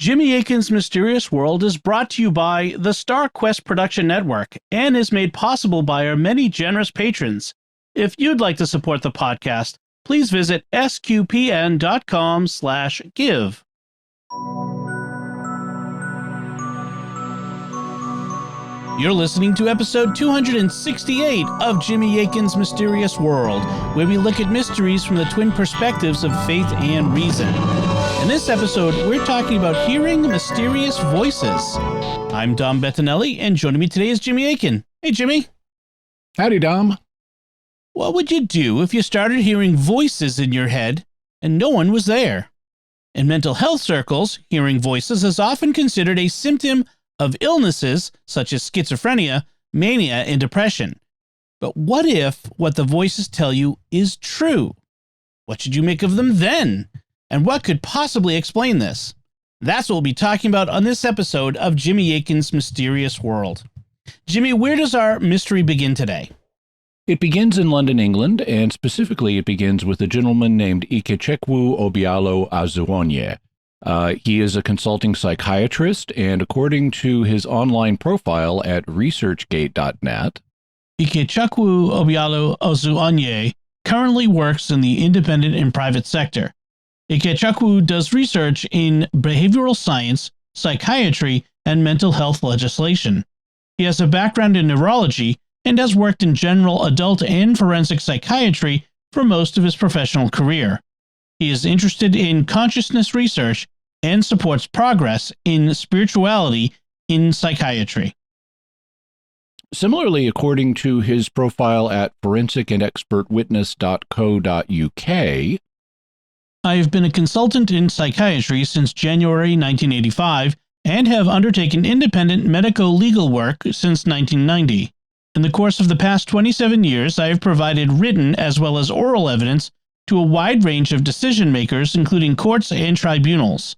Jimmy Akin's Mysterious World is brought to you by the Star Quest Production Network and is made possible by our many generous patrons. If you'd like to support the podcast, please visit sqpn.com/give. You're listening to episode 268 of Jimmy Akin's Mysterious World, where we look at mysteries from the twin perspectives of faith and reason. In this episode, we're talking about hearing mysterious voices. I'm Dom Bettinelli, and joining me today is Jimmy Akin. Hey, Jimmy. Howdy, Dom. What would you do if you started hearing voices in your head and no one was there? In mental health circles, hearing voices is often considered a symptom of illnesses such as schizophrenia, mania, and depression. But what if what the voices tell you is true? What should you make of them then? And what could possibly explain this? That's what we'll be talking about on this episode of Jimmy Akin's Mysterious World. Jimmy, where does our mystery begin today? It begins in London, England, and specifically it begins with a gentleman named Ikechukwu Obialo Azuonye. He is a consulting psychiatrist, and according to his online profile at researchgate.net, Ikechukwu Obialo Azuonye currently works in the independent and private sector. Ikechukwu does research in behavioral science, psychiatry, and mental health legislation. He has a background in neurology and has worked in general adult and forensic psychiatry for most of his professional career. He is interested in consciousness research and supports progress in spirituality in psychiatry. Similarly, according to his profile at forensicandexpertwitness.co.uk, I have been a consultant in psychiatry since January 1985 and have undertaken independent medico-legal work since 1990. In the course of the past 27 years, I have provided written as well as oral evidence to a wide range of decision makers, including courts and tribunals.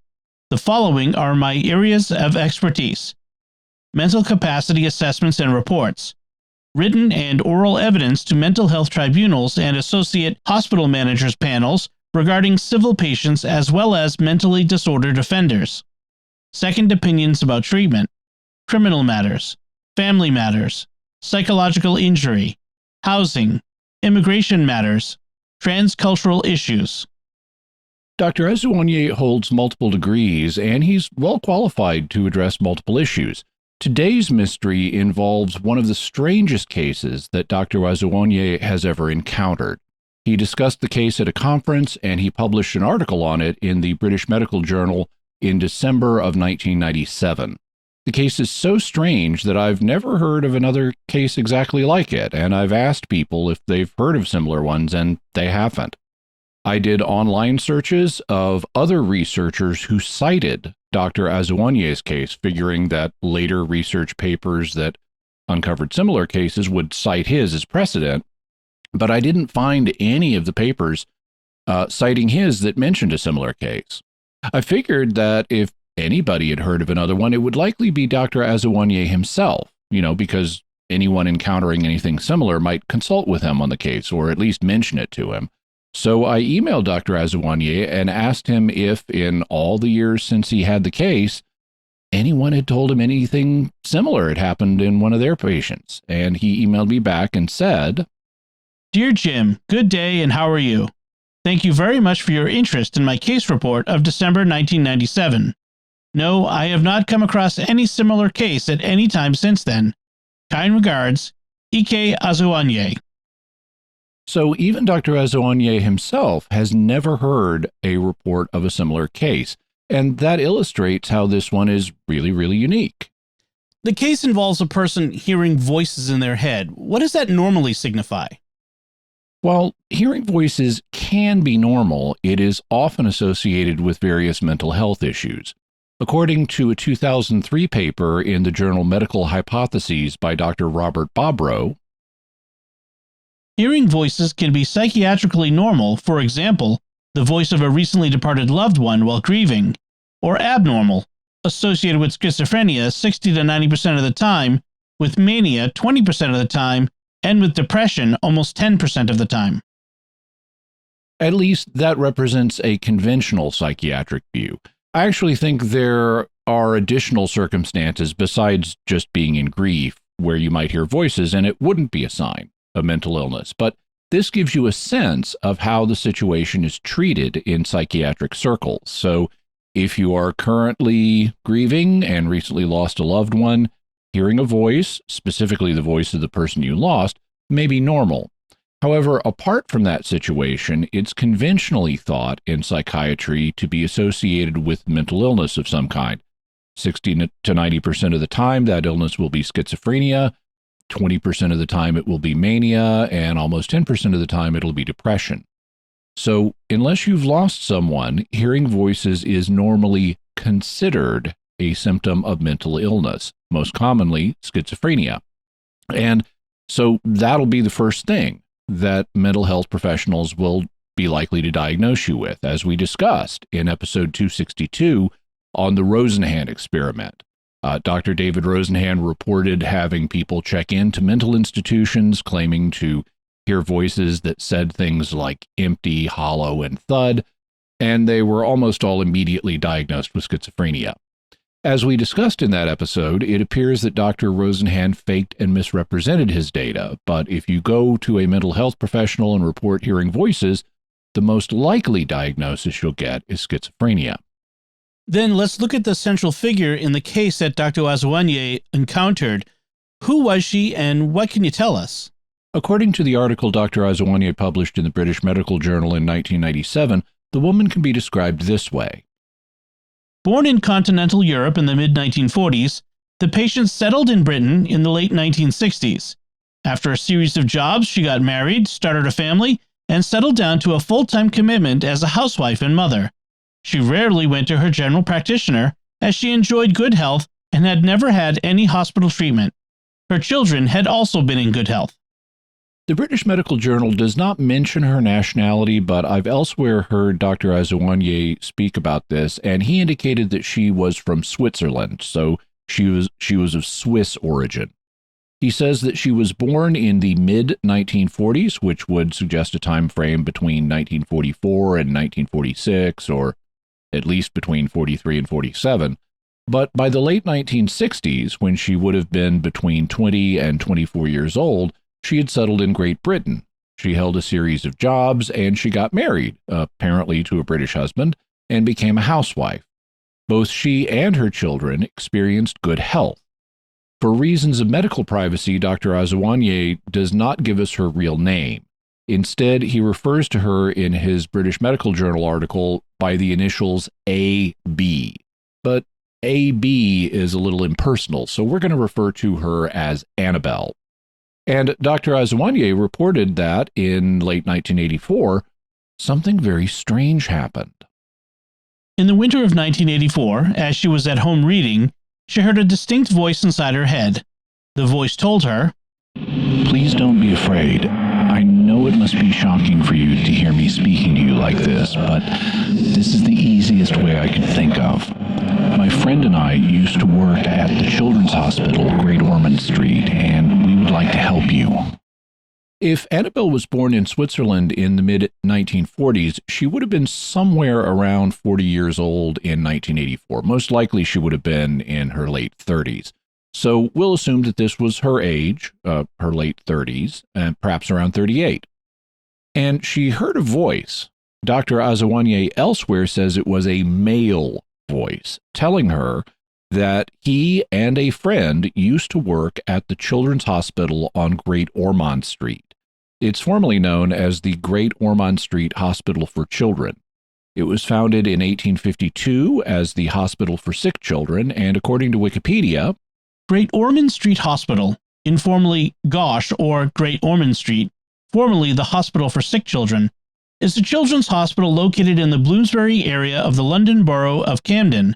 The following are my areas of expertise: mental capacity assessments and reports, written and oral evidence to mental health tribunals and associate hospital managers panels regarding civil patients as well as mentally disordered offenders, second opinions about treatment, criminal matters, family matters, psychological injury, housing, immigration matters, transcultural issues. Dr. Azuonye holds multiple degrees, and he's well qualified to address multiple issues. Today's mystery involves one of the strangest cases that Dr. Azuonye has ever encountered. He discussed the case at a conference, and he published an article on it in the British Medical Journal in December of 1997. The case is so strange that I've never heard of another case exactly like it, and I've asked people if they've heard of similar ones, and they haven't. I did online searches of other researchers who cited Dr. Azuonye's case, figuring that later research papers that uncovered similar cases would cite his as precedent, but I didn't find any of the papers citing his that mentioned a similar case. I figured that if anybody had heard of another one, it would likely be Dr. Azuonye himself, because anyone encountering anything similar might consult with him on the case, or at least mention it to him. So I emailed Dr. Azuonye and asked him if, in all the years since he had the case, anyone had told him anything similar had happened in one of their patients. And he emailed me back and said, Dear Jim, good day and how are you? Thank you very much for your interest in my case report of December 1997. No, I have not come across any similar case at any time since then. Kind regards, Ike Azuonye. So even Dr. Azuonye himself has never heard a report of a similar case, and that illustrates how this one is really, really unique. The case involves a person hearing voices in their head. What does that normally signify? While hearing voices can be normal, it is often associated with various mental health issues. According to a 2003 paper in the journal Medical Hypotheses by Dr. Robert Bobrow, hearing voices can be psychiatrically normal, for example, the voice of a recently departed loved one while grieving, or abnormal, associated with schizophrenia 60 to 90% of the time, with mania 20% of the time, and with depression almost 10% of the time. At least that represents a conventional psychiatric view. I actually think there are additional circumstances besides just being in grief where you might hear voices and it wouldn't be a sign of mental illness. But this gives you a sense of how the situation is treated in psychiatric circles. So if you are currently grieving and recently lost a loved one, hearing a voice, specifically the voice of the person you lost, may be normal. However, apart from that situation, it's conventionally thought in psychiatry to be associated with mental illness of some kind. 60 to 90% of the time, that illness will be schizophrenia. 20% of the time, it will be mania. And almost 10% of the time, it'll be depression. So unless you've lost someone, hearing voices is normally considered a symptom of mental illness, most commonly schizophrenia. And so that'll be the first thing that mental health professionals will be likely to diagnose you with, as we discussed in episode 262 on the Rosenhan experiment. Dr. David Rosenhan reported having people check into mental institutions claiming to hear voices that said things like empty, hollow, and thud, and they were almost all immediately diagnosed with schizophrenia. As we discussed in that episode, it appears that Dr. Rosenhan faked and misrepresented his data, but if you go to a mental health professional and report hearing voices, the most likely diagnosis you'll get is schizophrenia. Then let's look at the central figure in the case that Dr. Azoulay encountered. Who was she, and what can you tell us? According to the article Dr. Azoulay published in the British Medical Journal in 1997, the woman can be described this way. Born in continental Europe in the mid-1940s, the patient settled in Britain in the late 1960s. After a series of jobs, she got married, started a family, and settled down to a full-time commitment as a housewife and mother. She rarely went to her general practitioner, as she enjoyed good health and had never had any hospital treatment. Her children had also been in good health. The British Medical Journal does not mention her nationality, but I've elsewhere heard Dr. Azoulay speak about this, and he indicated that she was from Switzerland, so she was of Swiss origin. He says that she was born in the mid-1940s, which would suggest a time frame between 1944 and 1946, or at least between 43 and 47. But by the late 1960s, when she would have been between 20 and 24 years old, she had settled in Great Britain. She held a series of jobs, and she got married, apparently to a British husband, and became a housewife. Both she and her children experienced good health. For reasons of medical privacy, Dr. Azoulay does not give us her real name. Instead, he refers to her in his British Medical Journal article by the initials AB. But AB is a little impersonal, so we're going to refer to her as Annabelle. And Dr. Azoulay reported that in late 1984, something very strange happened. In the winter of 1984, as she was at home reading, she heard a distinct voice inside her head. The voice told her, "Please don't be afraid. I know it must be shocking for you to hear me speaking to you like this, but this is the easiest way I could think of. My friend and I used to work at the Children's Hospital, Great Ormond Street, and we would like to help you." If Annabelle was born in Switzerland in the mid-1940s, she would have been somewhere around 40 years old in 1984. Most likely she would have been in her late 30s. So we'll assume that this was her age, her late 30s, and perhaps around 38. And she heard a voice. Dr. Azoulay elsewhere says it was a male voice, telling her that he and a friend used to work at the Children's Hospital on Great Ormond Street. It's formerly known as the Great Ormond Street Hospital for Children. It was founded in 1852 as the Hospital for Sick Children, and according to Wikipedia, Great Ormond Street Hospital, informally GOSH or Great Ormond Street, formerly the Hospital for Sick Children, is a children's hospital located in the Bloomsbury area of the London Borough of Camden,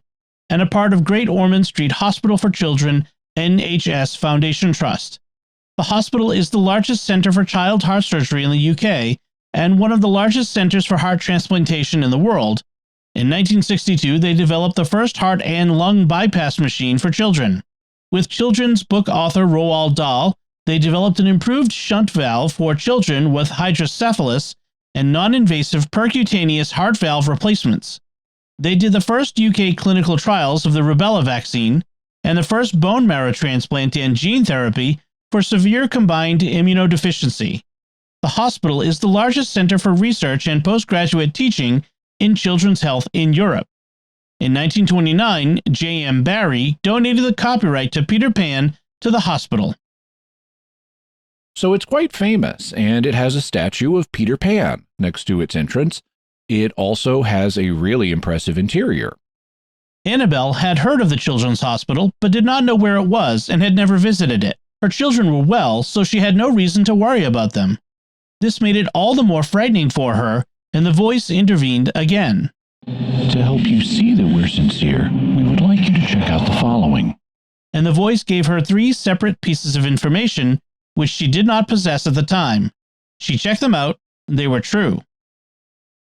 and a part of Great Ormond Street Hospital for Children NHS Foundation Trust. The hospital is the largest center for child heart surgery in the UK and one of the largest centers for heart transplantation in the world. In 1962, they developed the first heart and lung bypass machine for children. With children's book author Roald Dahl, they developed an improved shunt valve for children with hydrocephalus and non-invasive percutaneous heart valve replacements. They did the first UK clinical trials of the rubella vaccine and the first bone marrow transplant and gene therapy for severe combined immunodeficiency. The hospital is the largest center for research and postgraduate teaching in children's health in Europe. In 1929, J.M. Barrie donated the copyright to Peter Pan to the hospital. So it's quite famous, and it has a statue of Peter Pan next to its entrance. It also has a really impressive interior. Annabelle had heard of the children's hospital, but did not know where it was and had never visited it. Her children were well, so she had no reason to worry about them. This made it all the more frightening for her, and the voice intervened again. To help you see that we're sincere, we would like you to check out the following. And the voice gave her 3 separate pieces of information, which she did not possess at the time. She checked them out. They were true.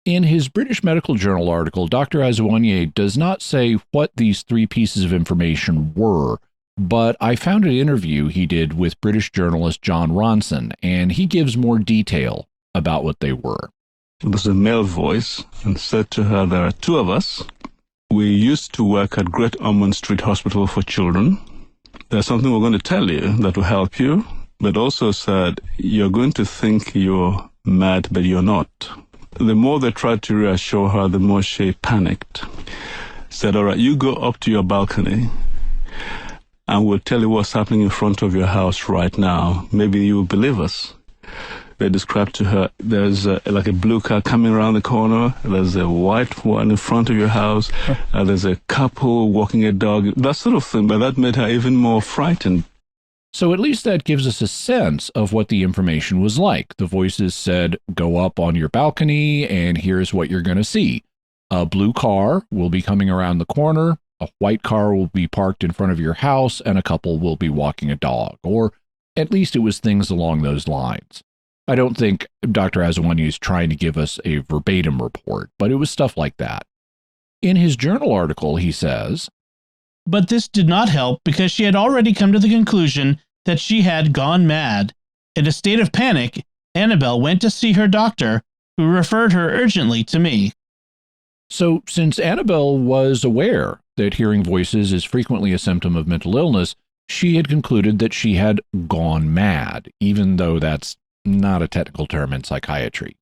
In his British Medical Journal article, Dr. Azounier does not say what these 3 pieces of information were, but I found an interview he did with British journalist John Ronson, and he gives more detail about what they were. There's a male voice and said to her, "There are 2 of us. We used to work at Great Ormond Street Hospital for Children. There's something we're going to tell you that will help you," but also said, "You're going to think you're mad, but you're not." The more they tried to reassure her, the more she panicked. Said, "All right, you go up to your balcony and we'll tell you what's happening in front of your house right now. Maybe you will believe us." They described to her, there's like a blue car coming around the corner, there's a white one in front of your house, there's a couple walking a dog, that sort of thing, but that made her even more frightened. So at least that gives us a sense of what the information was like. The voices said, go up on your balcony and here's what you're going to see. A blue car will be coming around the corner, a white car will be parked in front of your house, and a couple will be walking a dog. Or at least it was things along those lines. I don't think Dr. Azounier is trying to give us a verbatim report, but it was stuff like that. In his journal article, he says, but this did not help because she had already come to the conclusion that she had gone mad. In a state of panic, Annabelle went to see her doctor, who referred her urgently to me. So, since Annabelle was aware that hearing voices is frequently a symptom of mental illness, she had concluded that she had gone mad, even though that's not a technical term in psychiatry.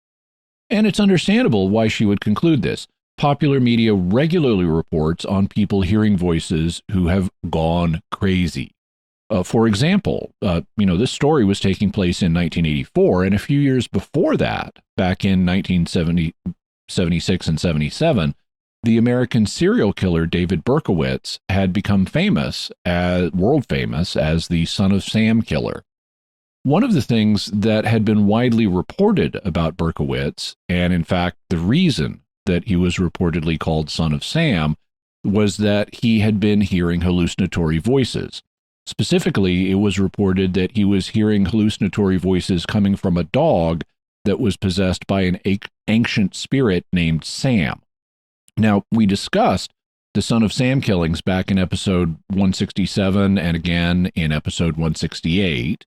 And it's understandable why she would conclude this. Popular media regularly reports on people hearing voices who have gone crazy. For example, this story was taking place in 1984, and a few years before that, back in 1976 and 77, the American serial killer David Berkowitz had become world famous as the Son of Sam killer. One of the things that had been widely reported about Berkowitz, and in fact the reason that he was reportedly called Son of Sam, was that he had been hearing hallucinatory voices. Specifically, it was reported that he was hearing hallucinatory voices coming from a dog that was possessed by an ancient spirit named Sam. Now, we discussed the Son of Sam killings back in episode 167 and again in episode 168.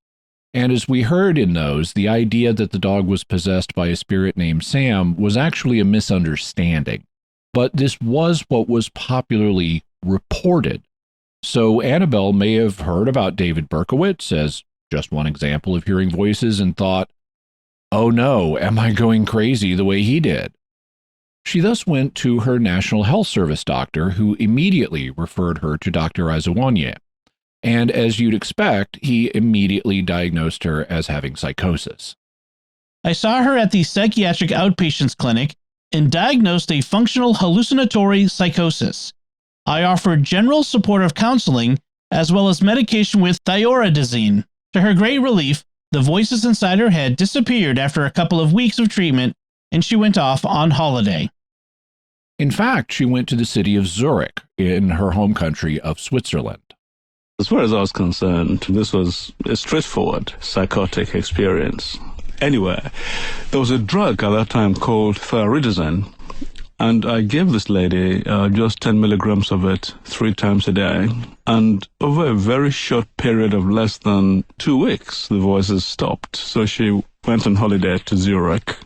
And as we heard in those, the idea that the dog was possessed by a spirit named Sam was actually a misunderstanding. But this was what was popularly reported. So Annabelle may have heard about David Berkowitz as just one example of hearing voices and thought, oh no, am I going crazy the way he did? She thus went to her National Health Service doctor, who immediately referred her to Dr. Azounier. And as you'd expect, he immediately diagnosed her as having psychosis. I saw her at the psychiatric outpatients clinic and diagnosed a functional hallucinatory psychosis. I offered general supportive counseling as well as medication with thioridazine. To her great relief, the voices inside her head disappeared after a couple of weeks of treatment, and she went off on holiday. In fact, she went to the city of Zurich in her home country of Switzerland. As far as I was concerned, this was a straightforward psychotic experience. Anyway, there was a drug at that time called thioridazine, and I gave this lady just 10 milligrams of it 3 times a day. And over a very short period of less than 2 weeks, the voices stopped. So she went on holiday to Zurich,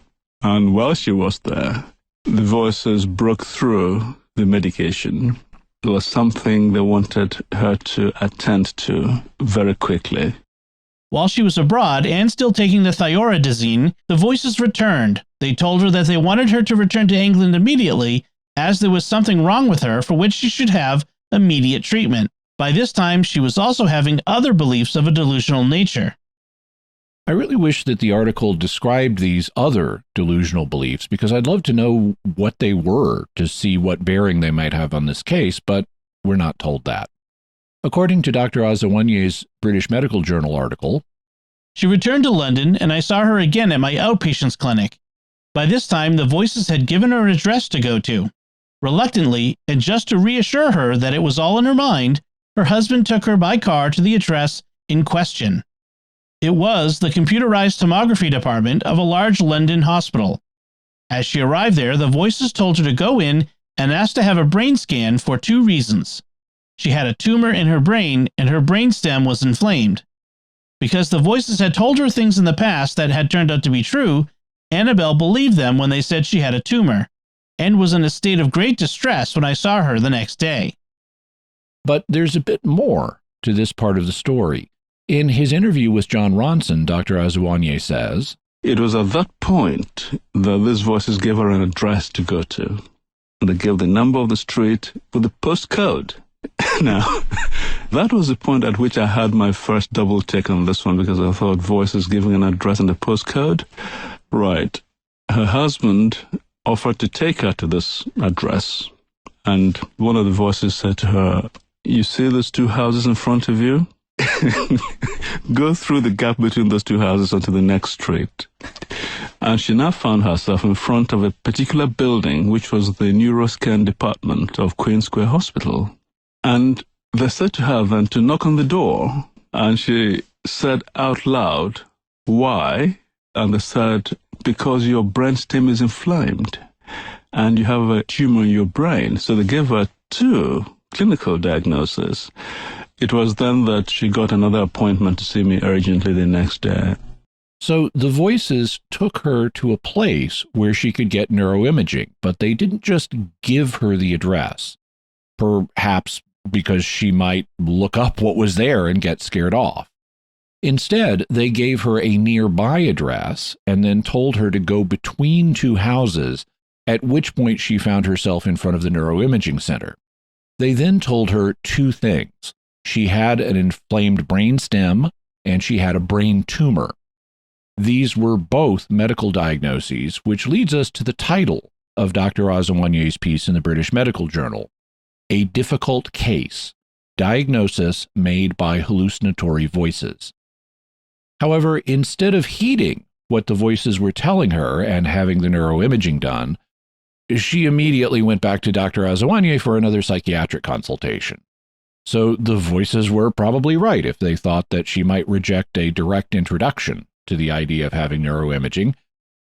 and while she was there, the voices broke through the medication. It was something they wanted her to attend to very quickly. While she was abroad and still taking the thioridazine, the voices returned. They told her that they wanted her to return to England immediately, as there was something wrong with her for which she should have immediate treatment. By this time, she was also having other beliefs of a delusional nature. I really wish that the article described these other delusional beliefs, because I'd love to know what they were to see what bearing they might have on this case, but we're not told that. According to Dr. Azawanyeh's British Medical Journal article, she returned to London, and I saw her again at my outpatients clinic. By this time, the voices had given her an address to go to. Reluctantly, and just to reassure her that it was all in her mind, her husband took her by car to the address in question. It was the computerized tomography department of a large London hospital. As she arrived there, the voices told her to go in and ask to have a brain scan for 2 reasons. She had a tumor in her brain, and her brainstem was inflamed. Because the voices had told her things in the past that had turned out to be true, Annabelle believed them when they said she had a tumor, and was in a state of great distress when I saw her the next day. But there's a bit more to this part of the story. In his interview with John Ronson, Dr. Azawanyeh says, "It was at that point that these voices gave her an address to go to. They gave the number of the street with the postcode." Now, that was the point at which I had my first double take on this one, because I thought, voices giving an address and a postcode? Right. Her husband offered to take her to this address, and one of the voices said to her, "You see those 2 houses in front of you? Go through the gap between those 2 houses onto the next street." And she now found herself in front of a particular building, which was the neuroscan department of Queen Square Hospital. And they said to her then to knock on the door, and she said out loud, "Why?" And they said, "Because your brainstem is inflamed and you have a tumor in your brain." So they gave her 2 clinical diagnoses. It was then that she got another appointment to see me urgently the next day. So the voices took her to a place where she could get neuroimaging, but they didn't just give her the address, perhaps because she might look up what was there and get scared off. Instead, they gave her a nearby address and then told her to go between 2 houses, at which point she found herself in front of the neuroimaging center. They then told her 2 things. She had an inflamed brainstem, and she had a brain tumor. These were both medical diagnoses, which leads us to the title of Dr. Azawanyeh's piece in the British Medical Journal, "A Difficult Case, Diagnosis Made by Hallucinatory Voices." However, instead of heeding what the voices were telling her and having the neuroimaging done, she immediately went back to Dr. Azawanyeh for another psychiatric consultation. So the voices were probably right if they thought that she might reject a direct introduction to the idea of having neuroimaging.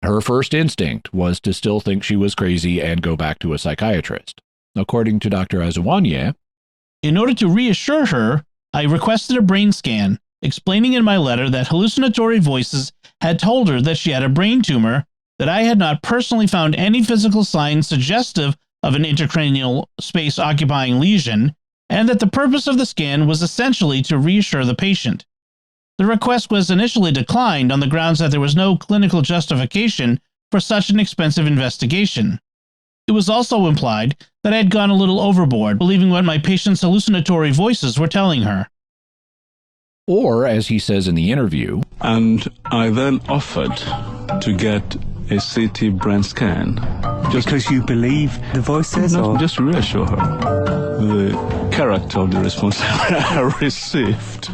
Her first instinct was to still think she was crazy and go back to a psychiatrist. According to Dr. Azawanyeh, in order to reassure her, I requested a brain scan, explaining in my letter that hallucinatory voices had told her that she had a brain tumor, that I had not personally found any physical signs suggestive of an intracranial space-occupying lesion, and that the purpose of the scan was essentially to reassure the patient. The request was initially declined on the grounds that there was no clinical justification for such an expensive investigation. It was also implied that I had gone a little overboard, believing what my patient's hallucinatory voices were telling her. Or, as he says in the interview, "And I then offered to get a CT brain scan." Just because you believe the voices? No, or? just to reassure her. The character of the response I received,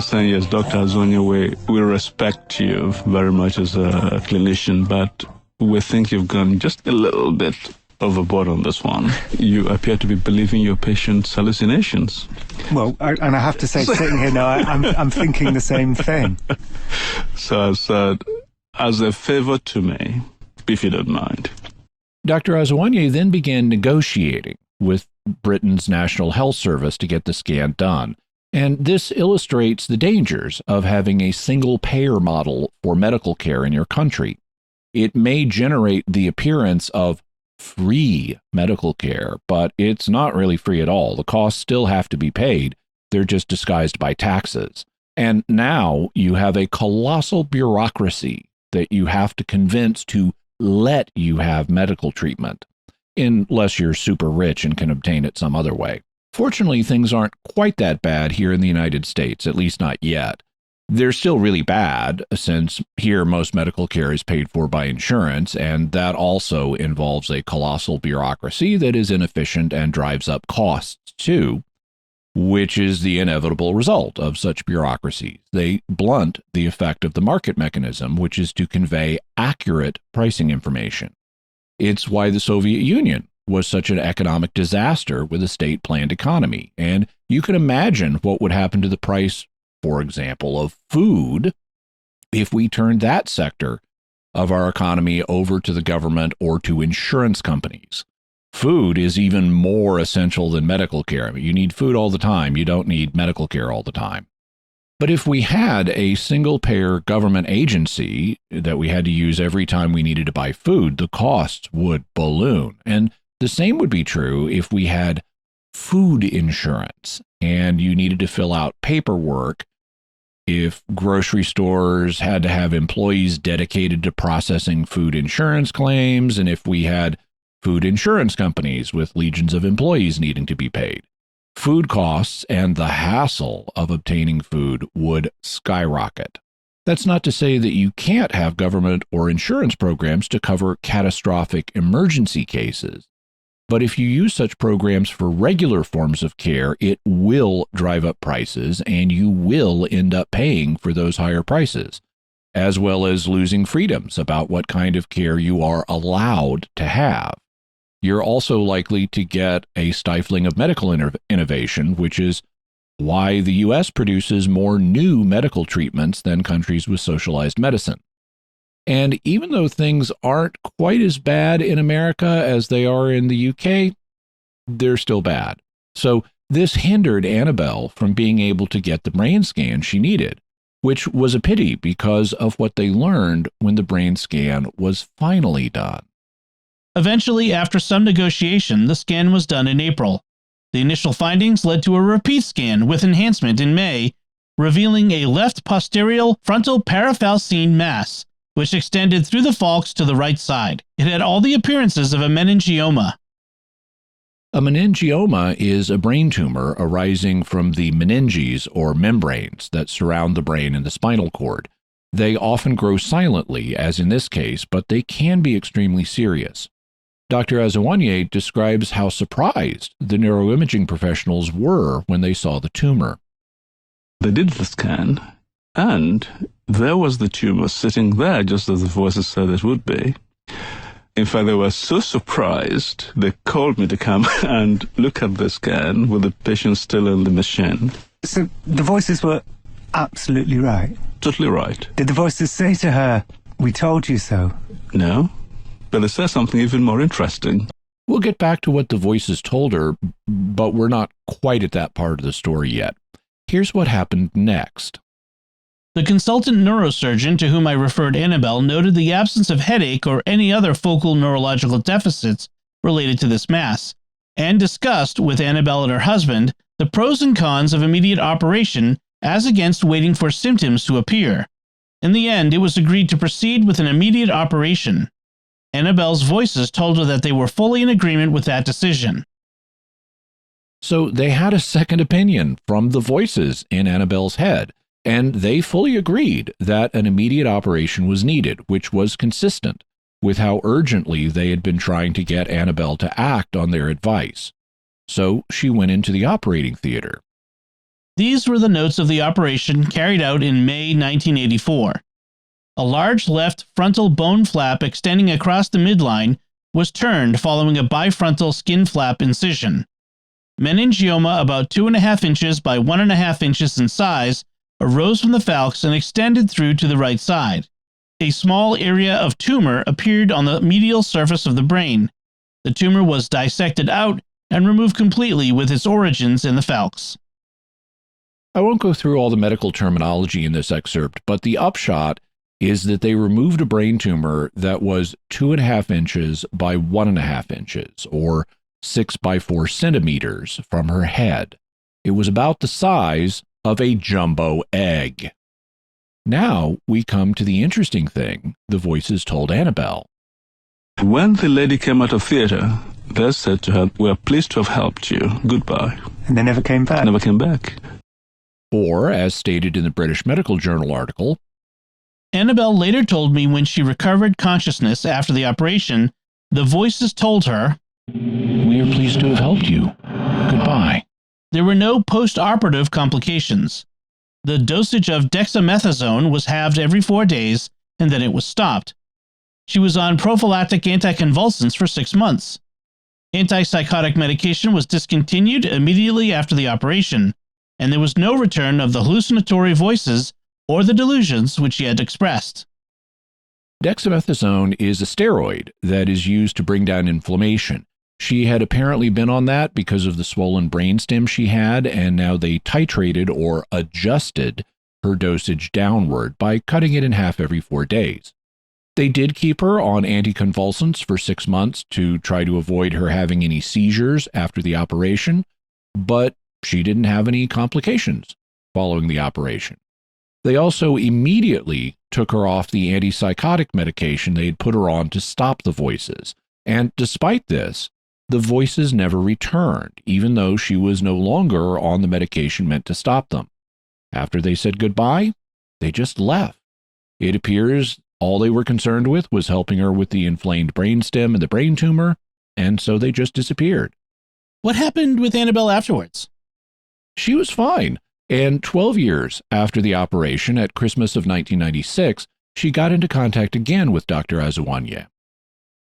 saying, "Yes, Dr. Azawanyeh, we respect you very much as a clinician, but we think you've gone just a little bit overboard on this one. You appear to be believing your patient's hallucinations." Well, and I have to say, sitting here now, I'm thinking the same thing. So I said, "As a favor to me, if you don't mind." Dr. Azawanyeh then began negotiating with Britain's National Health Service to get the scan done. And this illustrates the dangers of having a single payer model for medical care in your country. It may generate the appearance of free medical care, but it's not really free at all. The costs still have to be paid. They're just disguised by taxes. And now you have a colossal bureaucracy that you have to convince to let you have medical treatment, unless you're super rich and can obtain it some other way. Fortunately, things aren't quite that bad here in the United States, at least not yet. They're still really bad, since here most medical care is paid for by insurance, and that also involves a colossal bureaucracy that is inefficient and drives up costs too, which is the inevitable result of such bureaucracies. They blunt the effect of the market mechanism, which is to convey accurate pricing information. It's why the Soviet Union was such an economic disaster with a state-planned economy. And you can imagine what would happen to the price, for example, of food if we turned that sector of our economy over to the government or to insurance companies. Food is even more essential than medical care. I mean, you need food all the time. You don't need medical care all the time. But if we had a single-payer government agency that we had to use every time we needed to buy food, the costs would balloon. And the same would be true if we had food insurance and you needed to fill out paperwork, if grocery stores had to have employees dedicated to processing food insurance claims, and if we had food insurance companies with legions of employees needing to be paid. Food costs and the hassle of obtaining food would skyrocket. That's not to say that you can't have government or insurance programs to cover catastrophic emergency cases. But if you use such programs for regular forms of care, it will drive up prices and you will end up paying for those higher prices, as well as losing freedoms about what kind of care you are allowed to have. You're also likely to get a stifling of medical innovation, which is why the U.S. produces more new medical treatments than countries with socialized medicine. And even though things aren't quite as bad in America as they are in the UK, they're still bad. So this hindered Annabelle from being able to get the brain scan she needed, which was a pity because of what they learned when the brain scan was finally done. Eventually, after some negotiation, the scan was done in April. The initial findings led to a repeat scan with enhancement in May, revealing a left posterior frontal parafalcine mass, which extended through the falx to the right side. It had all the appearances of a meningioma. A meningioma is a brain tumor arising from the meninges or membranes that surround the brain and the spinal cord. They often grow silently, as in this case, but they can be extremely serious. Dr. Azoulay describes how surprised the neuroimaging professionals were when they saw the tumor. They did the scan, and there was the tumor sitting there just as the voices said it would be. In fact, they were so surprised, they called me to come and look at the scan with the patient still in the machine. So the voices were absolutely right? Totally right. Did the voices say to her, "We told you so"? No, but they said something even more interesting. We'll get back to what the voices told her, but we're not quite at that part of the story yet. Here's what happened next. The consultant neurosurgeon to whom I referred Annabelle noted the absence of headache or any other focal neurological deficits related to this mass, and discussed with Annabelle and her husband the pros and cons of immediate operation as against waiting for symptoms to appear. In the end, it was agreed to proceed with an immediate operation. Annabelle's voices told her that they were fully in agreement with that decision. So they had a second opinion from the voices in Annabelle's head, and they fully agreed that an immediate operation was needed, which was consistent with how urgently they had been trying to get Annabelle to act on their advice. So she went into the operating theater. These were the notes of the operation carried out in May 1984. A large left frontal bone flap extending across the midline was turned following a bifrontal skin flap incision. Meningioma about 2.5 inches by 1.5 inches in size arose from the falx and extended through to the right side. A small area of tumor appeared on the medial surface of the brain. The tumor was dissected out and removed completely with its origins in the falx. I won't go through all the medical terminology in this excerpt, but the upshot is that they removed a brain tumor that was 2.5 inches by 1.5 inches, or 6 by 4 centimeters from her head. It was about the size of a jumbo egg. Now we come to the interesting thing the voices told Annabelle. When the lady came out of theater, they said to her, "We're pleased to have helped you. Goodbye." And they never came back. Never came back. Or, as stated in the British Medical Journal article, Annabelle later told me when she recovered consciousness after the operation, the voices told her, "We are pleased to have helped you. Goodbye." There were no post-operative complications. The dosage of dexamethasone was halved every 4 days, and then it was stopped. She was on prophylactic anticonvulsants for 6 months. Antipsychotic medication was discontinued immediately after the operation, and there was no return of the hallucinatory voices or the delusions which she had expressed. dexamethasone is a steroid that is used to bring down inflammation. She had apparently been on that because of the swollen brainstem she had, and now they titrated or adjusted her dosage downward by cutting it in half every 4 days. They did keep her on anticonvulsants for 6 months to try to avoid her having any seizures after the operation, but she didn't have any complications following the operation. They also immediately took her off the antipsychotic medication they had put her on to stop the voices, and despite this, the voices never returned, even though she was no longer on the medication meant to stop them. After they said goodbye, they just left. It appears all they were concerned with was helping her with the inflamed brainstem and the brain tumor, and so they just disappeared. What happened with Annabelle afterwards? She was fine, and 12 years after the operation, at Christmas of 1996, she got into contact again with Dr. Azuwanye.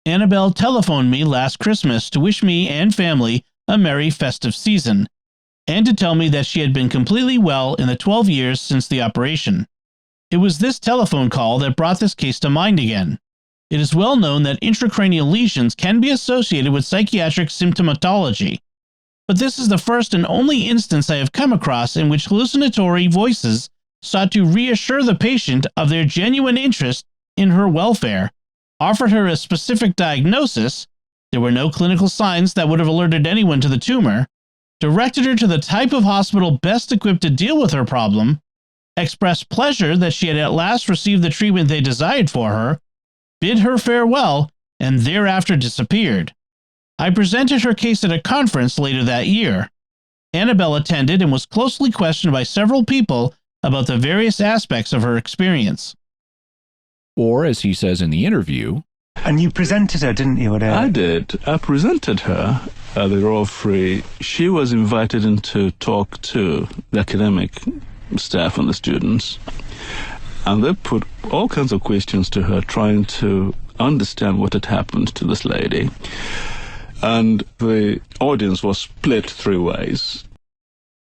Annabelle telephoned me last Christmas to wish me and family a merry festive season, and to tell me that she had been completely well in the 12 years since the operation. It was this telephone call that brought this case to mind again. It is well known that intracranial lesions can be associated with psychiatric symptomatology, but this is the first and only instance I have come across in which hallucinatory voices sought to reassure the patient of their genuine interest in her welfare, offered her a specific diagnosis, there were no clinical signs that would have alerted anyone to the tumor, directed her to the type of hospital best equipped to deal with her problem, expressed pleasure that she had at last received the treatment they desired for her, bid her farewell, and thereafter disappeared. I presented her case at a conference later that year. Annabelle attended and was closely questioned by several people about the various aspects of her experience. Or, as he says in the interview, And you presented her, didn't you? I did. I presented her at the Royal Free. She was invited in to talk to the academic staff and the students, and they put all kinds of questions to her, trying to understand what had happened to this lady. And the audience was split 3 ways.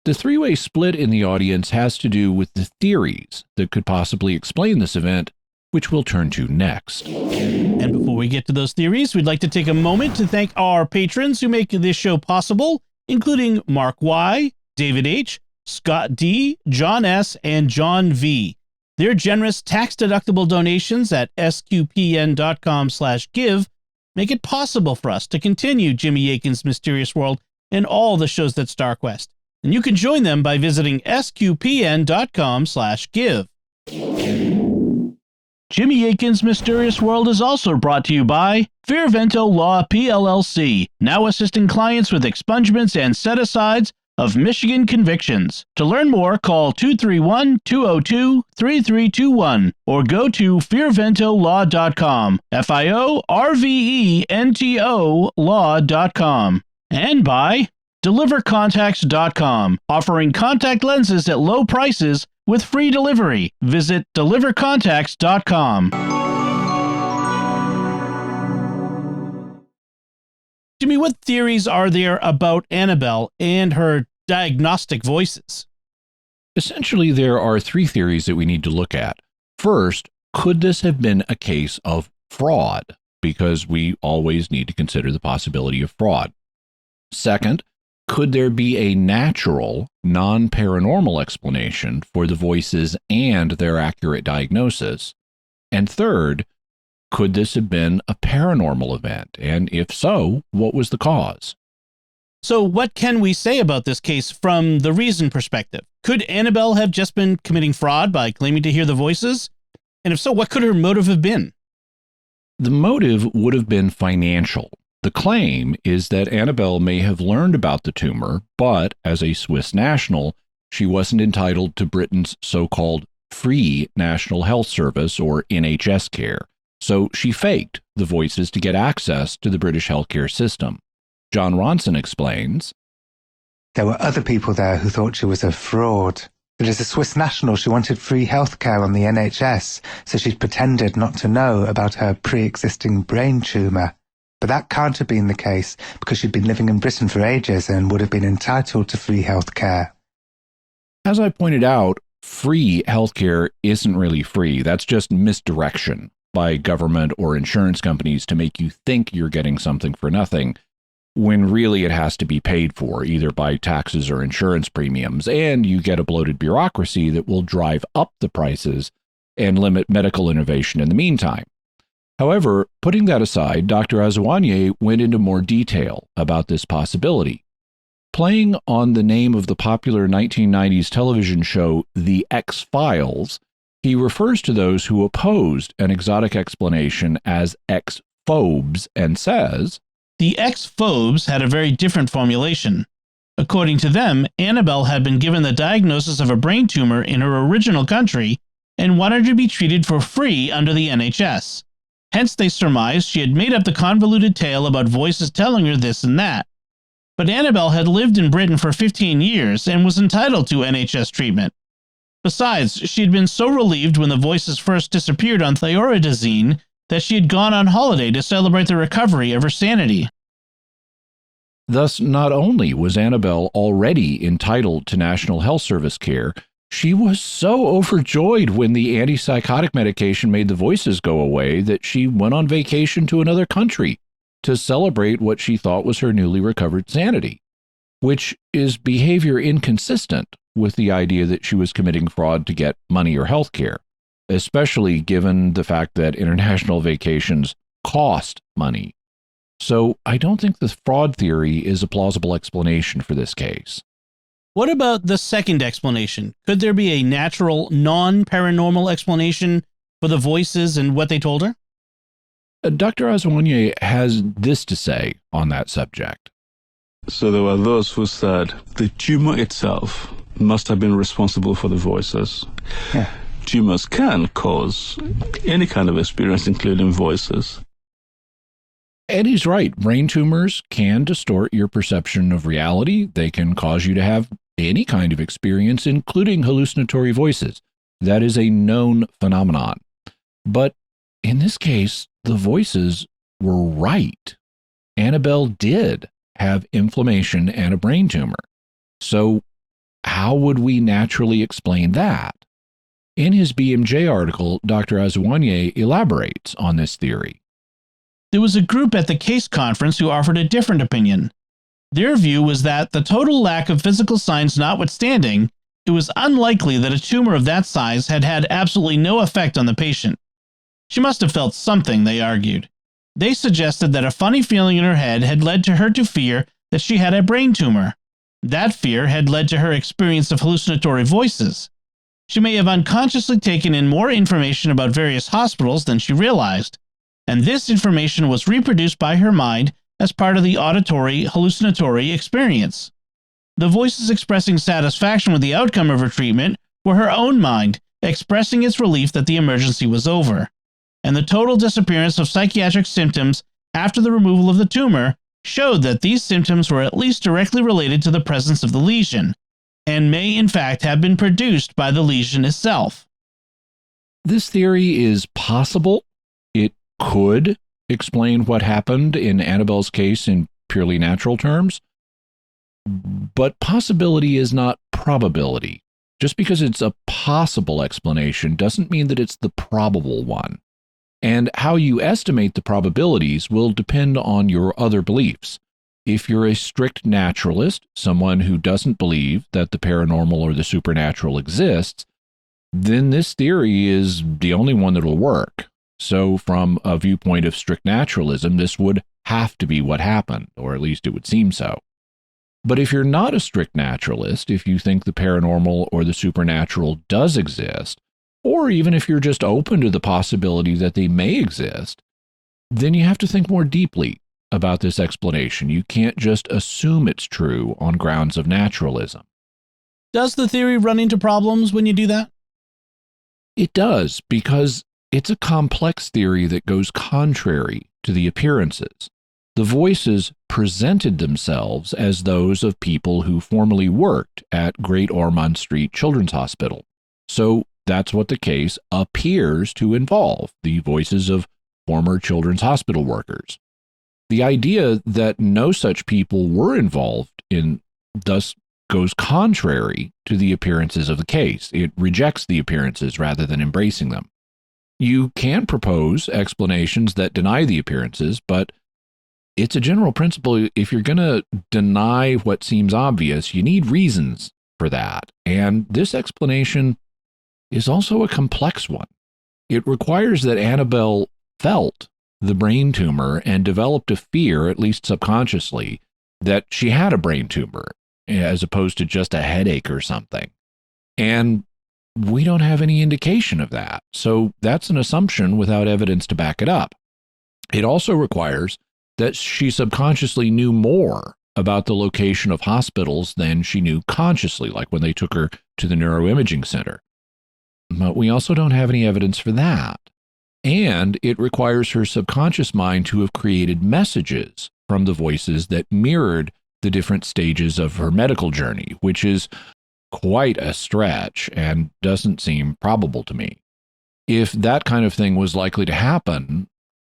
the 3-way split in the audience has to do with the theories that could possibly explain this event, which we'll turn to next. And before we get to those theories, we'd like to take a moment to thank our patrons who make this show possible, including Mark Y., David H., Scott D., John S., and John V. Their generous tax-deductible donations at sqpn.com/give make it possible for us to continue Jimmy Akin's Mysterious World and all the shows that star Quest. And you can join them by visiting sqpn.com/give. Jimmy Akin's Mysterious World is also brought to you by Fearvento Law PLLC, now assisting clients with expungements and set-asides of Michigan convictions. To learn more, call 231-202-3321 or go to fearventolaw.com, FIORVENTO law.com. And by DeliverContacts.com, offering contact lenses at low prices with free delivery. Visit DeliverContacts.com. Jimmy, what theories are there about Annabelle and her diagnostic voices? Essentially, there are 3 theories that we need to look at. First, could this have been a case of fraud? Because we always need to consider the possibility of fraud. Second, could there be a natural, non-paranormal explanation for the voices and their accurate diagnosis? And third, could this have been a paranormal event? And if so, what was the cause? So what can we say about this case from the reason perspective? Could Annabelle have just been committing fraud by claiming to hear the voices? And if so, what could her motive have been? The motive would have been financial. The claim is that Annabelle may have learned about the tumor, but as a Swiss national, she wasn't entitled to Britain's so-called free National Health Service, or NHS care. So she faked the voices to get access to the British healthcare system. John Ronson explains, There were other people there who thought she was a fraud. That as a Swiss national, she wanted free healthcare on the NHS, so she'd pretended not to know about her pre-existing brain tumour. But that can't have been the case, because she'd been living in Britain for ages and would have been entitled to free healthcare. As I pointed out, free healthcare isn't really free. That's just misdirection by government or insurance companies to make you think you're getting something for nothing, when really it has to be paid for, either by taxes or insurance premiums, and you get a bloated bureaucracy that will drive up the prices and limit medical innovation in the meantime. However, putting that aside, Dr. Azuwanye went into more detail about this possibility. Playing on the name of the popular 1990s television show The X-Files, he refers to those who opposed an exotic explanation as X-phobes and says, The X-phobes had a very different formulation. According to them, Annabelle had been given the diagnosis of a brain tumor in her original country and wanted to be treated for free under the NHS. Hence, they surmised she had made up the convoluted tale about voices telling her this and that. But Annabelle had lived in Britain for 15 years and was entitled to NHS treatment. Besides, she had been so relieved when the voices first disappeared on thioridazine that she had gone on holiday to celebrate the recovery of her sanity. Thus, not only was Annabelle already entitled to National Health Service care, she was so overjoyed when the antipsychotic medication made the voices go away that she went on vacation to another country to celebrate what she thought was her newly recovered sanity, which is behavior inconsistent with the idea that she was committing fraud to get money or health care, especially given the fact that international vacations cost money. So I don't think the fraud theory is a plausible explanation for this case. What about the second explanation? Could there be a natural, non-paranormal explanation for the voices and what they told her? Dr. Azuwanye has this to say on that subject. So there were those who said the tumor itself must have been responsible for the voices. Yeah. Tumors can cause any kind of experience, including voices. And he's right. Brain tumors can distort your perception of reality. They can cause you to have any kind of experience, including hallucinatory voices. That is a known phenomenon. But in this case, the voices were right. Annabelle did have inflammation and a brain tumor. So how would we naturally explain that? In his BMJ article, Dr. Azuwanye elaborates on this theory. There was a group at the case conference who offered a different opinion. Their view was that, the total lack of physical signs notwithstanding, it was unlikely that a tumor of that size had had absolutely no effect on the patient. She must have felt something, they argued. They suggested that a funny feeling in her head had led to her to fear that she had a brain tumor. That fear had led to her experience of hallucinatory voices. She may have unconsciously taken in more information about various hospitals than she realized, and this information was reproduced by her mind as part of the auditory hallucinatory experience. The voices expressing satisfaction with the outcome of her treatment were her own mind expressing its relief that the emergency was over, and the total disappearance of psychiatric symptoms after the removal of the tumor showed that these symptoms were at least directly related to the presence of the lesion, and may in fact have been produced by the lesion itself. This theory is possible. It could explain what happened in Annabelle's case in purely natural terms, but possibility is not probability. Just because it's a possible explanation doesn't mean that it's the probable one. And how you estimate the probabilities will depend on your other beliefs. If you're a strict naturalist, someone who doesn't believe that the paranormal or the supernatural exists, then this theory is the only one that will work. So from a viewpoint of strict naturalism, this would have to be what happened, or at least it would seem so. But if you're not a strict naturalist, if you think the paranormal or the supernatural does exist, or even if you're just open to the possibility that they may exist, then you have to think more deeply about this explanation. You can't just assume it's true on grounds of naturalism. Does the theory run into problems when you do that? It does, because it's a complex theory that goes contrary to the appearances. The voices presented themselves as those of people who formerly worked at Great Ormond Street Children's Hospital. So that's what the case appears to involve, the voices of former children's hospital workers. The idea that no such people were involved in thus goes contrary to the appearances of the case. It rejects the appearances rather than embracing them. You can propose explanations that deny the appearances, but it's a general principle. If you're going to deny what seems obvious, you need reasons for that. And this explanation is also a complex one. It requires that Annabelle felt the brain tumor and developed a fear, at least subconsciously, that she had a brain tumor as opposed to just a headache or something. And we don't have any indication of that. So that's an assumption without evidence to back it up. It also requires that she subconsciously knew more about the location of hospitals than she knew consciously, like when they took her to the neuroimaging center. But we also don't have any evidence for that. And it requires her subconscious mind to have created messages from the voices that mirrored the different stages of her medical journey, which is quite a stretch and doesn't seem probable to me. If that kind of thing was likely to happen,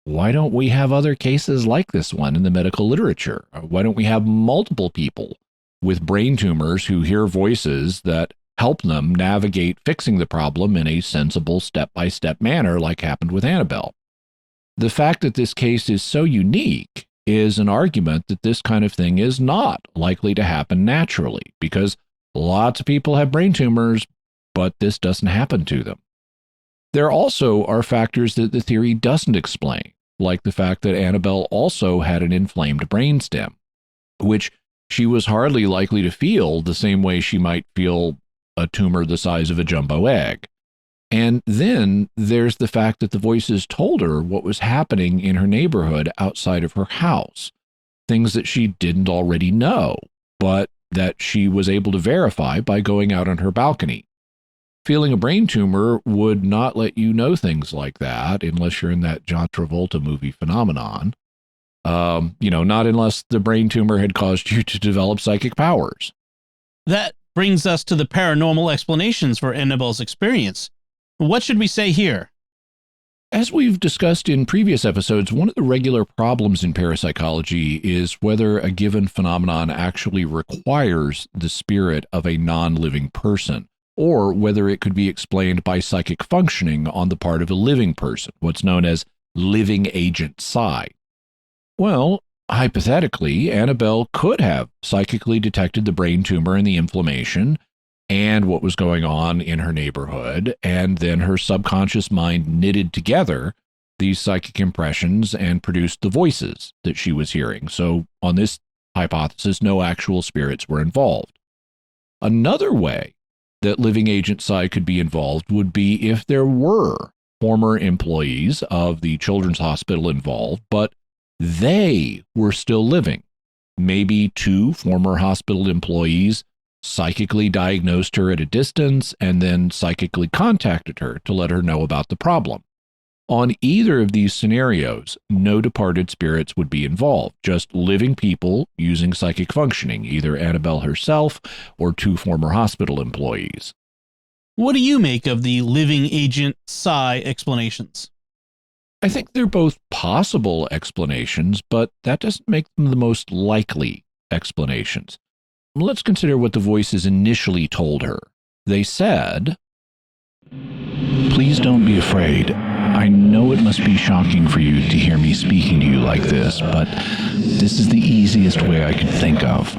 why don't we have other cases like this one in the medical literature? Why don't we have multiple people with brain tumors who hear voices that help them navigate fixing the problem in a sensible step-by-step manner like happened with Annabelle? The fact that this case is so unique is an argument that this kind of thing is not likely to happen naturally, because lots of people have brain tumors, but this doesn't happen to them. There also are factors that the theory doesn't explain, like the fact that Annabelle also had an inflamed brainstem, which she was hardly likely to feel the same way she might feel a tumor the size of a jumbo egg. And then there's the fact that the voices told her what was happening in her neighborhood outside of her house, things that she didn't already know, but that she was able to verify by going out on her balcony. Feeling a brain tumor would not let you know things like that unless you're in that John Travolta movie Phenomenon. Not unless the brain tumor had caused you to develop psychic powers. That brings us to the paranormal explanations for Annabelle's experience. What should we say here? As we've discussed in previous episodes, one of the regular problems in parapsychology is whether a given phenomenon actually requires the spirit of a non-living person, or whether it could be explained by psychic functioning on the part of a living person, what's known as living agent psi. Well, hypothetically, Annabelle could have psychically detected the brain tumor and the inflammation and what was going on in her neighborhood, and then her subconscious mind knitted together these psychic impressions and produced the voices that she was hearing. So on this hypothesis, no actual spirits were involved. Another way that living agent psi could be involved would be if there were former employees of the children's hospital involved, but they were still living. Maybe two former hospital employees psychically diagnosed her at a distance and then psychically contacted her to let her know about the problem. On either of these scenarios, no departed spirits would be involved, just living people using psychic functioning, either Annabelle herself or two former hospital employees. What do you make of the living agent psi explanations? I think they're both possible explanations, but that doesn't make them the most likely explanations. Let's consider what the voices initially told her. They said, "Please don't be afraid. I know it must be shocking for you to hear me speaking to you like this, but this is the easiest way I can think of.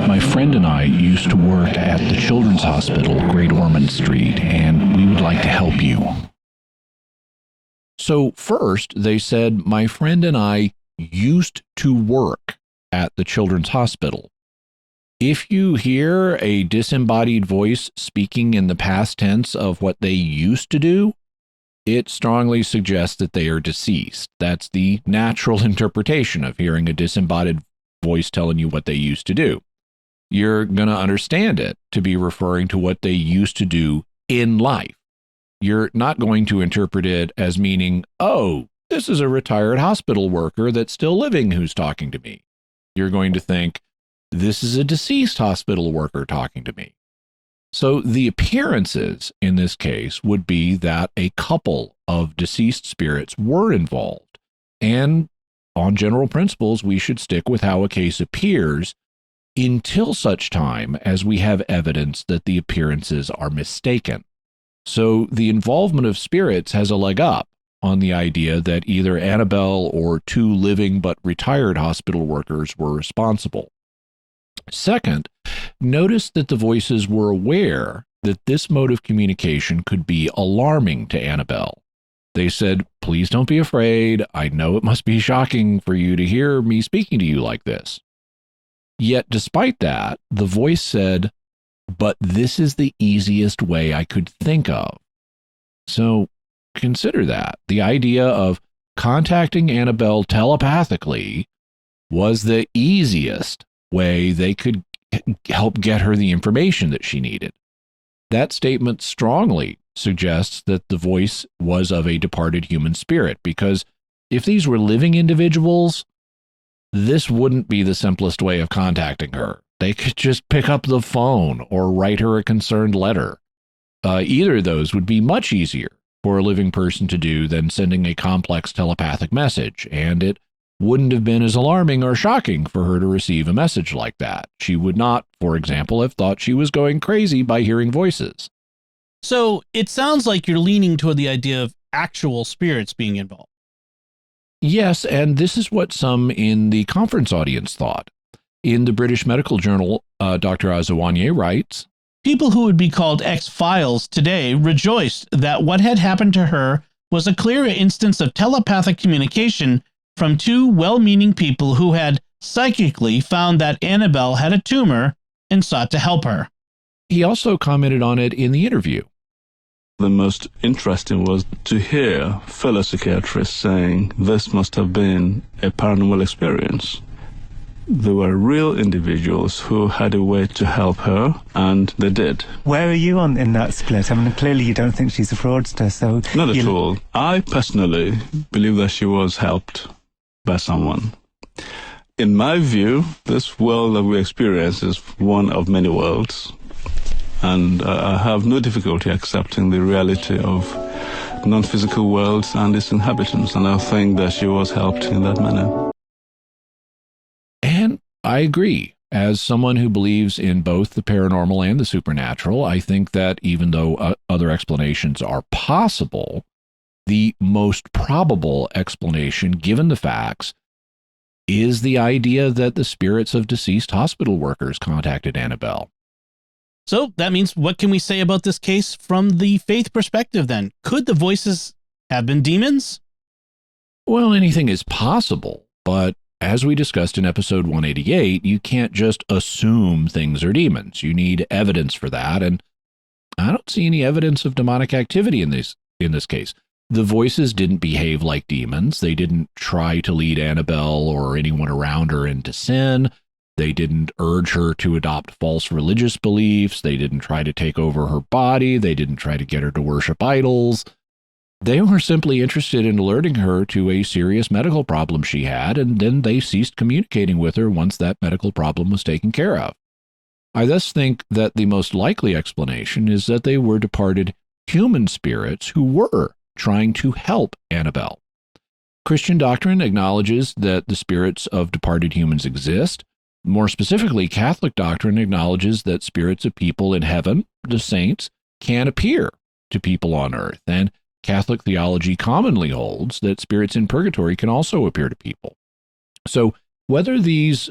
My friend and I used to work at the Children's Hospital, Great Ormond Street, and we would like to help you. So first, they said, my friend and I used to work at the Children's Hospital. If you hear a disembodied voice speaking in the past tense of what they used to do, it strongly suggests that they are deceased. That's the natural interpretation of hearing a disembodied voice telling you what they used to do. You're going to understand it to be referring to what they used to do in life. You're not going to interpret it as meaning, oh, this is a retired hospital worker that's still living who's talking to me. You're going to think, this is a deceased hospital worker talking to me. So the appearances in this case would be that a couple of deceased spirits were involved. And on general principles, we should stick with how a case appears until such time as we have evidence that the appearances are mistaken. So the involvement of spirits has a leg up on the idea that either Annabelle or two living but retired hospital workers were responsible. Second, notice that the voices were aware that this mode of communication could be alarming to Annabelle. They said, please don't be afraid. I know it must be shocking for you to hear me speaking to you like this. Yet despite that, the voice said, but this is the easiest way I could think of. So consider that. The idea of contacting Annabelle telepathically was the easiest way they could help get her the information that she needed. That statement strongly suggests that the voice was of a departed human spirit, because if these were living individuals, this wouldn't be the simplest way of contacting her. They could just pick up the phone or write her a concerned letter. Either of those would be much easier for a living person to do than sending a complex telepathic message, and it wouldn't have been as alarming or shocking for her to receive a message like that. She would not, for example, have thought she was going crazy by hearing voices. So it sounds like you're leaning toward the idea of actual spirits being involved. Yes, and this is what some in the conference audience thought. In the British Medical Journal, Dr. Azuwanye writes, people who would be called X-Files today rejoiced that what had happened to her was a clear instance of telepathic communication from two well-meaning people who had psychically found that Annabelle had a tumor and sought to help her. He also commented on it in the interview. The most interesting was to hear fellow psychiatrists saying this must have been a paranormal experience. There were real individuals who had a way to help her, and they did. Where are you on in that split? I mean, clearly you don't think she's a fraudster, so... Not at all. I personally believe that she was helped by someone. In my view, this world that we experience is one of many worlds, and I have no difficulty accepting the reality of non-physical worlds and its inhabitants, and I think that she was helped in that manner. And I agree. As someone who believes in both the paranormal and the supernatural, I think that even though other explanations are possible, the most probable explanation, given the facts, is the idea that the spirits of deceased hospital workers contacted Annabelle. So that means, what can we say about this case from the faith perspective then? Could the voices have been demons? Well, anything is possible, but as we discussed in episode 188, you can't just assume things are demons. You need evidence for that, and I don't see any evidence of demonic activity in this case. The voices didn't behave like demons. They didn't try to lead Annabelle or anyone around her into sin. They didn't urge her to adopt false religious beliefs. They didn't try to take over her body. They didn't try to get her to worship idols. They were simply interested in alerting her to a serious medical problem she had, and then they ceased communicating with her once that medical problem was taken care of. I thus think that the most likely explanation is that they were departed human spirits who were trying to help Annabelle. Christian doctrine acknowledges that the spirits of departed humans exist. More specifically, Catholic doctrine acknowledges that spirits of people in heaven, the saints, can appear to people on earth, and Catholic theology commonly holds that spirits in purgatory can also appear to people. So whether these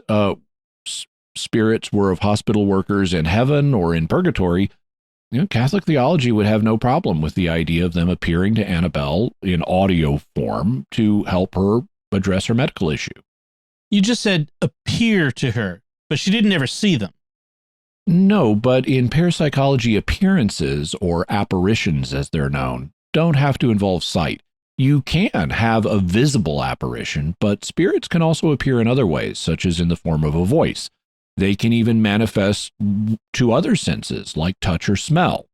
spirits were of hospital workers in heaven or in purgatory, Catholic theology would have no problem with the idea of them appearing to Annabelle in audio form to help her address her medical issue. You just said appear to her, but she didn't ever see them. No, but in parapsychology, appearances, or apparitions as they're known, don't have to involve sight. You can have a visible apparition, but spirits can also appear in other ways, such as in the form of a voice. They can even manifest to other senses, like touch or smell.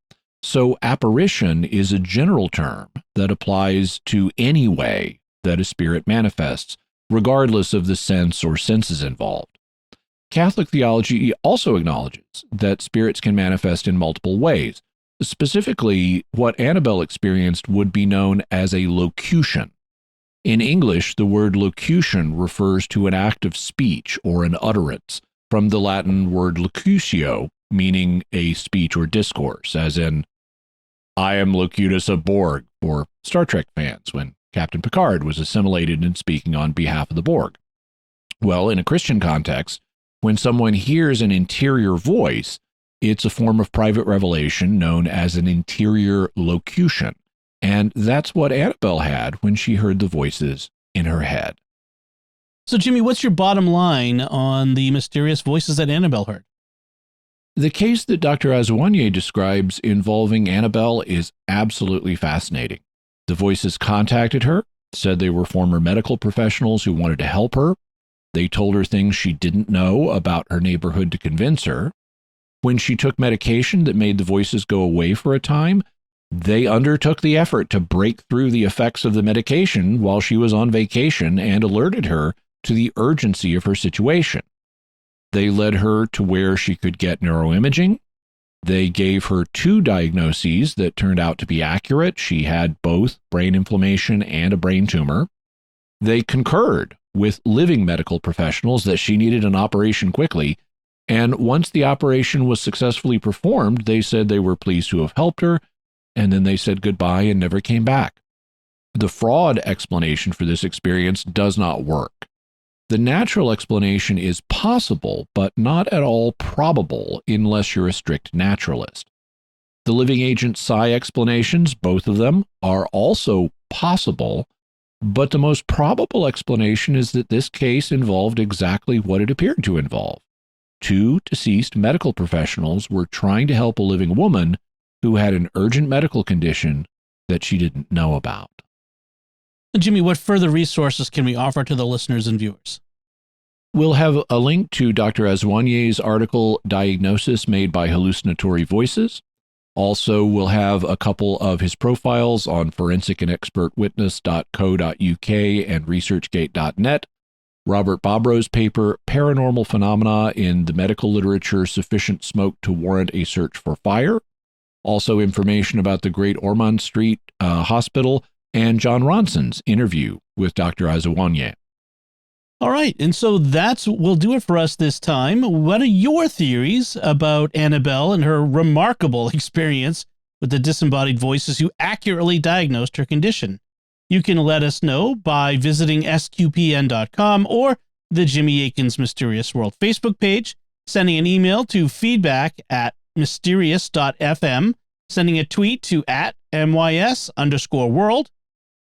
So apparition is a general term that applies to any way that a spirit manifests, regardless of the sense or senses involved. Catholic theology also acknowledges that spirits can manifest in multiple ways. Specifically, what Annabelle experienced would be known as a locution. In English, the word locution refers to an act of speech or an utterance, from the Latin word locutio, meaning a speech or discourse, as in, I am Locutus of Borg, for Star Trek fans, when Captain Picard was assimilated and speaking on behalf of the Borg. Well, in a Christian context, when someone hears an interior voice, it's a form of private revelation known as an interior locution. And that's what Annabelle had when she heard the voices in her head. So, Jimmy, what's your bottom line on the mysterious voices that Annabelle heard? The case that Dr. Azuanye describes involving Annabelle is absolutely fascinating. The voices contacted her, said they were former medical professionals who wanted to help her. They told her things she didn't know about her neighborhood to convince her. When she took medication that made the voices go away for a time, they undertook the effort to break through the effects of the medication while she was on vacation and alerted her to the urgency of her situation. They led her to where she could get neuroimaging. They gave her 2 diagnoses that turned out to be accurate. She had both brain inflammation and a brain tumor. They concurred with living medical professionals that she needed an operation quickly, and once the operation was successfully performed, they said they were pleased to have helped her, and then they said goodbye and never came back. The fraud explanation for this experience does not work. The natural explanation is possible, but not at all probable unless you're a strict naturalist. The living agent psi explanations, both of them, are also possible, but the most probable explanation is that this case involved exactly what it appeared to involve. 2 deceased medical professionals were trying to help a living woman who had an urgent medical condition that she didn't know about. Jimmy, what further resources can we offer to the listeners and viewers? We'll have a link to Dr. Azuanye's article, Diagnosis Made by Hallucinatory Voices. Also, we'll have a couple of his profiles on forensicandexpertwitness.co.uk and researchgate.net. Robert Bobro's paper, Paranormal Phenomena in the Medical Literature, Sufficient Smoke to Warrant a Search for Fire. Also, information about the Great Ormond Street Hospital and John Ronson's interview with Dr. Azuanye. All right, and so will do it for us this time. What are your theories about Annabelle and her remarkable experience with the disembodied voices who accurately diagnosed her condition? You can let us know by visiting sqpn.com or the Jimmy Akin's Mysterious World Facebook page, sending an email to feedback@mysterious.fm, sending a tweet to @mys_world,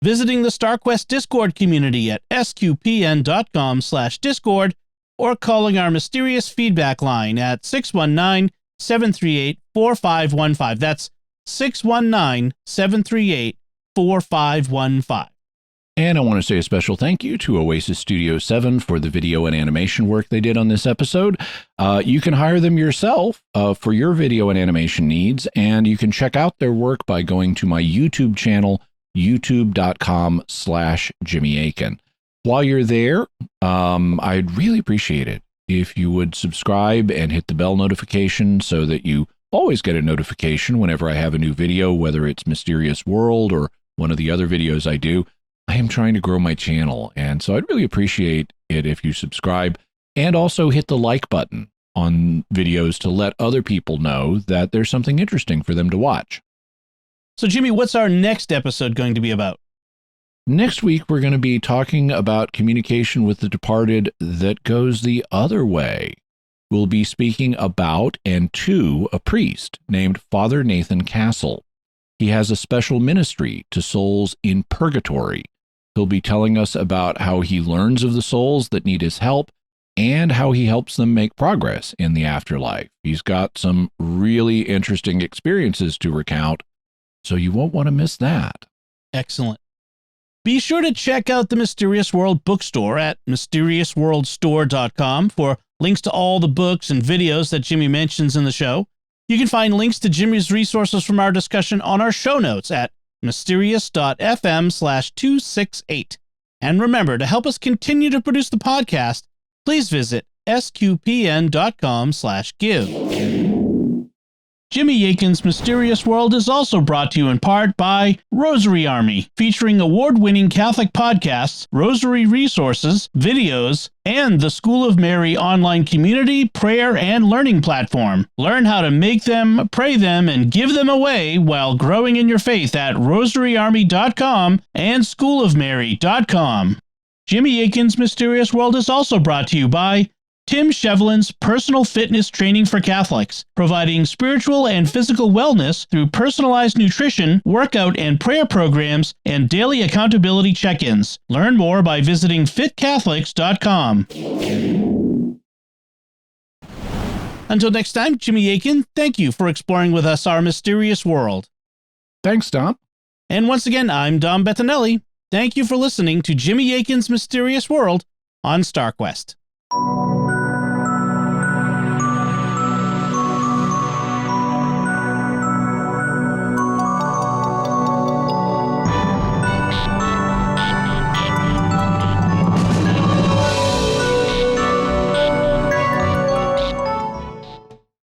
visiting the StarQuest Discord community at sqpn.com/discord, or calling our mysterious feedback line at 619-738-4515. That's 619-738-4515. And I want to say a special thank you to Oasis Studio 7 for the video and animation work they did on this episode. You can hire them yourself for your video and animation needs, and you can check out their work by going to my YouTube channel, youtube.com/Jimmy Akin. While you're there, I'd really appreciate it if you would subscribe and hit the bell notification so that you always get a notification whenever I have a new video, whether it's Mysterious World or one of the other videos I do. I am trying to grow my channel, and so I'd really appreciate it if you subscribe and also hit the like button on videos to let other people know that there's something interesting for them to watch. So, Jimmy, what's our next episode going to be about? Next week, we're going to be talking about communication with the departed that goes the other way. will be speaking about and to a priest named Father Nathan Castle. He has a special ministry to souls in purgatory. He'll be telling us about how he learns of the souls that need his help and how he helps them make progress in the afterlife. He's got some really interesting experiences to recount, so you won't want to miss that. Excellent. Be sure to check out the Mysterious World bookstore at mysteriousworldstore.com for links to all the books and videos that Jimmy mentions in the show. You can find links to Jimmy's resources from our discussion on our show notes at mysterious.fm/268. And remember, to help us continue to produce the podcast, please visit sqpn.com/give. Jimmy Akin's Mysterious World is also brought to you in part by Rosary Army, featuring award-winning Catholic podcasts, rosary resources, videos, and the School of Mary online community, prayer, and learning platform. Learn how to make them, pray them, and give them away while growing in your faith at rosaryarmy.com and schoolofmary.com. Jimmy Akin's Mysterious World is also brought to you by Tim Shevlin's Personal Fitness Training for Catholics, providing spiritual and physical wellness through personalized nutrition, workout and prayer programs, and daily accountability check-ins. Learn more by visiting fitcatholics.com. Until next time, Jimmy Akin, thank you for exploring with us our mysterious world. Thanks, Dom. And once again, I'm Dom Bettinelli. Thank you for listening to Jimmy Akin's Mysterious World on StarQuest.